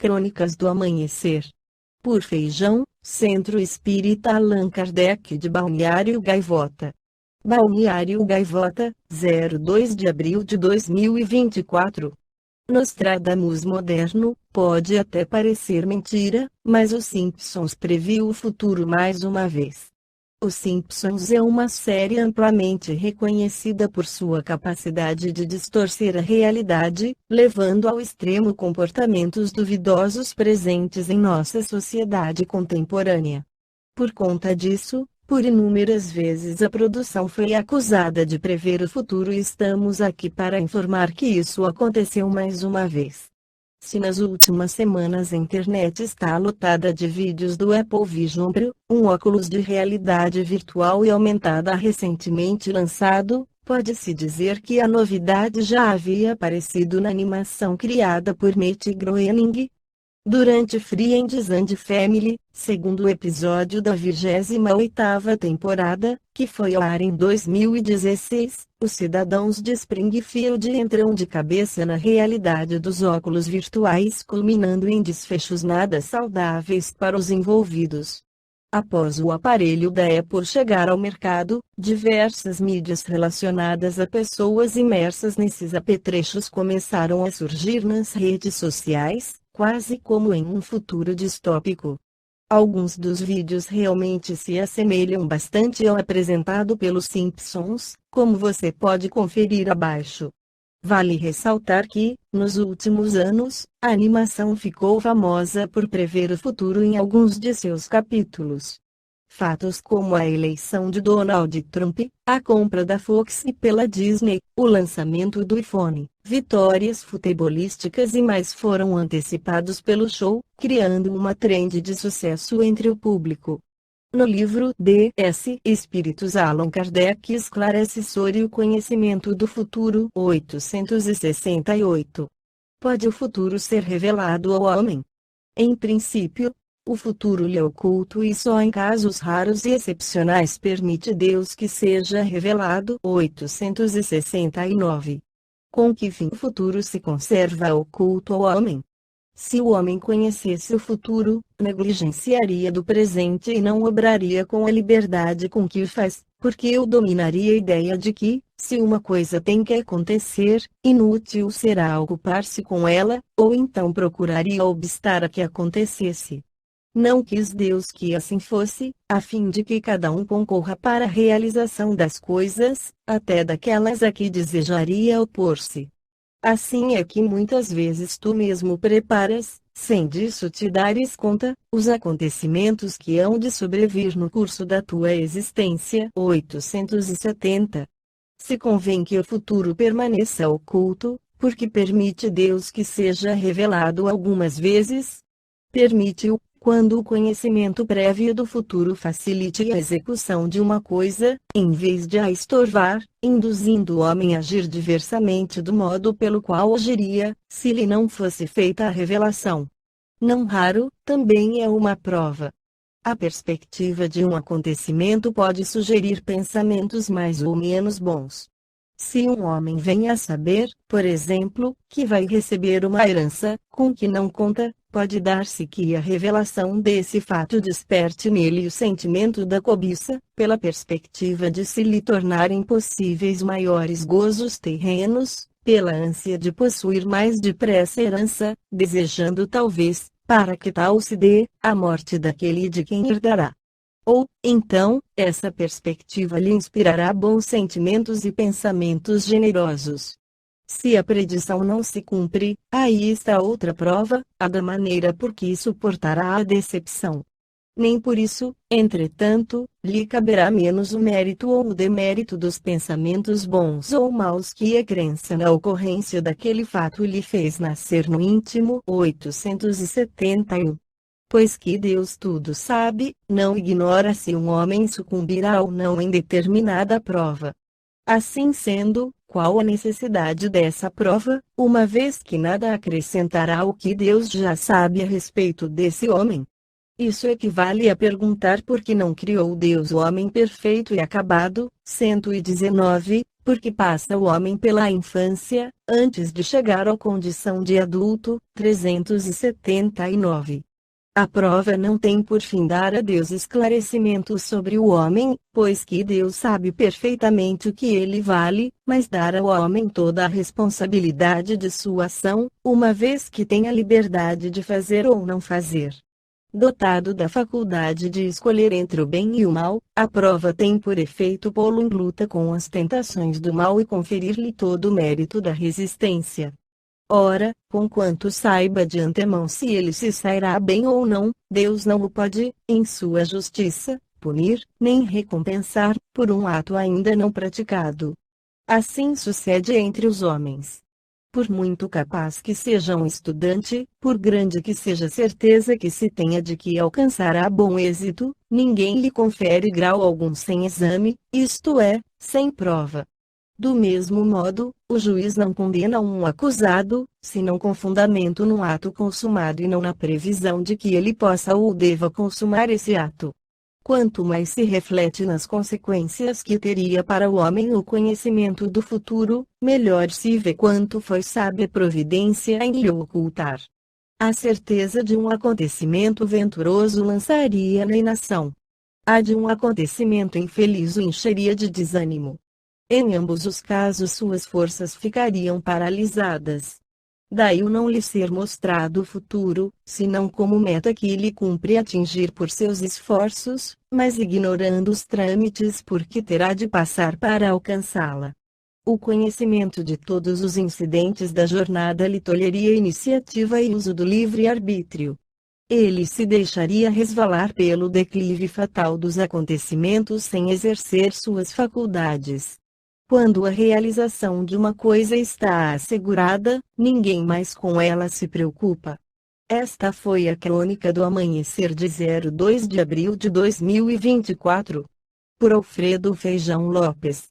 Crônicas do Amanhecer. Por Feijão, Centro Espírita Allan Kardec de Balneário Gaivota. Balneário Gaivota, 02 de abril de 2024. Nostradamus moderno, pode até parecer mentira, mas os Simpsons previu o futuro mais uma vez. Os Simpsons é uma série amplamente reconhecida por sua capacidade de distorcer a realidade, levando ao extremo comportamentos duvidosos presentes em nossa sociedade contemporânea. Por conta disso, por inúmeras vezes a produção foi acusada de prever o futuro e estamos aqui para informar que isso aconteceu mais uma vez. Se nas últimas semanas a internet está lotada de vídeos do Apple Vision Pro, um óculos de realidade virtual e aumentada recentemente lançado, pode-se dizer que a novidade já havia aparecido na animação criada por Matt Groening. Durante Friends and Family, segundo episódio da 28ª temporada, que foi ao ar em 2016, os cidadãos de Springfield entram de cabeça na realidade dos óculos virtuais, culminando em desfechos nada saudáveis para os envolvidos. Após o aparelho da Apple chegar ao mercado, diversas mídias relacionadas a pessoas imersas nesses apetrechos começaram a surgir nas redes sociais, quase como em um futuro distópico. Alguns dos vídeos realmente se assemelham bastante ao apresentado pelos Simpsons, como você pode conferir abaixo. Vale ressaltar que, nos últimos anos, a animação ficou famosa por prever o futuro em alguns de seus capítulos. Fatos como a eleição de Donald Trump, a compra da Fox pela Disney, o lançamento do iPhone, vitórias futebolísticas e mais foram antecipados pelo show, criando uma trend de sucesso entre o público. No livro D.S. Espíritos, Allan Kardec esclarece sobre o conhecimento do futuro. 868. Pode o futuro ser revelado ao homem? Em princípio, o futuro lhe é oculto e só em casos raros e excepcionais permite Deus que seja revelado. 869. Com que fim o futuro se conserva oculto ao homem? Se o homem conhecesse o futuro, negligenciaria do presente e não obraria com a liberdade com que o faz, porque o dominaria a ideia de que, se uma coisa tem que acontecer, inútil será ocupar-se com ela, ou então procuraria obstar a que acontecesse. Não quis Deus que assim fosse, a fim de que cada um concorra para a realização das coisas, até daquelas a que desejaria opor-se. Assim é que muitas vezes tu mesmo preparas, sem disso te dares conta, os acontecimentos que hão de sobrevir no curso da tua existência. 870. Se convém que o futuro permaneça oculto, porque permite Deus que seja revelado algumas vezes? Permite-o, quando o conhecimento prévio do futuro facilite a execução de uma coisa, em vez de a estorvar, induzindo o homem a agir diversamente do modo pelo qual agiria, se lhe não fosse feita a revelação. Não raro, também é uma prova. A perspectiva de um acontecimento pode sugerir pensamentos mais ou menos bons. Se um homem vem a saber, por exemplo, que vai receber uma herança, com que não conta, pode dar-se que a revelação desse fato desperte nele o sentimento da cobiça, pela perspectiva de se lhe tornarem possíveis maiores gozos terrenos, pela ânsia de possuir mais depressa a herança, desejando talvez, para que tal se dê, a morte daquele de quem herdará. Ou, então, essa perspectiva lhe inspirará bons sentimentos e pensamentos generosos. Se a predição não se cumpre, aí está outra prova, a da maneira por que suportará a decepção. Nem por isso, entretanto, lhe caberá menos o mérito ou o demérito dos pensamentos bons ou maus que a crença na ocorrência daquele fato lhe fez nascer no íntimo. 871. Pois que Deus tudo sabe, não ignora se um homem sucumbirá ou não em determinada prova. Assim sendo, qual a necessidade dessa prova, uma vez que nada acrescentará ao que Deus já sabe a respeito desse homem? Isso equivale a perguntar por que não criou Deus o homem perfeito e acabado. 119. Porque passa o homem pela infância, antes de chegar à condição de adulto. 379. A prova não tem por fim dar a Deus esclarecimento sobre o homem, pois que Deus sabe perfeitamente o que ele vale, mas dar ao homem toda a responsabilidade de sua ação, uma vez que tem a liberdade de fazer ou não fazer. Dotado da faculdade de escolher entre o bem e o mal, a prova tem por efeito pô-lo em luta com as tentações do mal e conferir-lhe todo o mérito da resistência. Ora, conquanto saiba de antemão se ele se sairá bem ou não, Deus não o pode, em sua justiça, punir, nem recompensar, por um ato ainda não praticado. Assim sucede entre os homens. Por muito capaz que seja um estudante, por grande que seja a certeza que se tenha de que alcançará bom êxito, ninguém lhe confere grau algum sem exame, isto é, sem prova. Do mesmo modo, o juiz não condena um acusado, senão com fundamento num ato consumado e não na previsão de que ele possa ou deva consumar esse ato. Quanto mais se reflete nas consequências que teria para o homem o conhecimento do futuro, melhor se vê quanto foi sábia providência em lhe ocultar. A certeza de um acontecimento venturoso lançaria na inação. A de um acontecimento infeliz o encheria de desânimo. Em ambos os casos suas forças ficariam paralisadas. Daí o não lhe ser mostrado o futuro, senão como meta que lhe cumpre atingir por seus esforços, mas ignorando os trâmites por que terá de passar para alcançá-la. O conhecimento de todos os incidentes da jornada lhe tolheria iniciativa e uso do livre-arbítrio. Ele se deixaria resvalar pelo declive fatal dos acontecimentos sem exercer suas faculdades. Quando a realização de uma coisa está assegurada, ninguém mais com ela se preocupa. Esta foi a crônica do amanhecer de 2 de abril de 2024. Por Alfredo Feijão Lopes.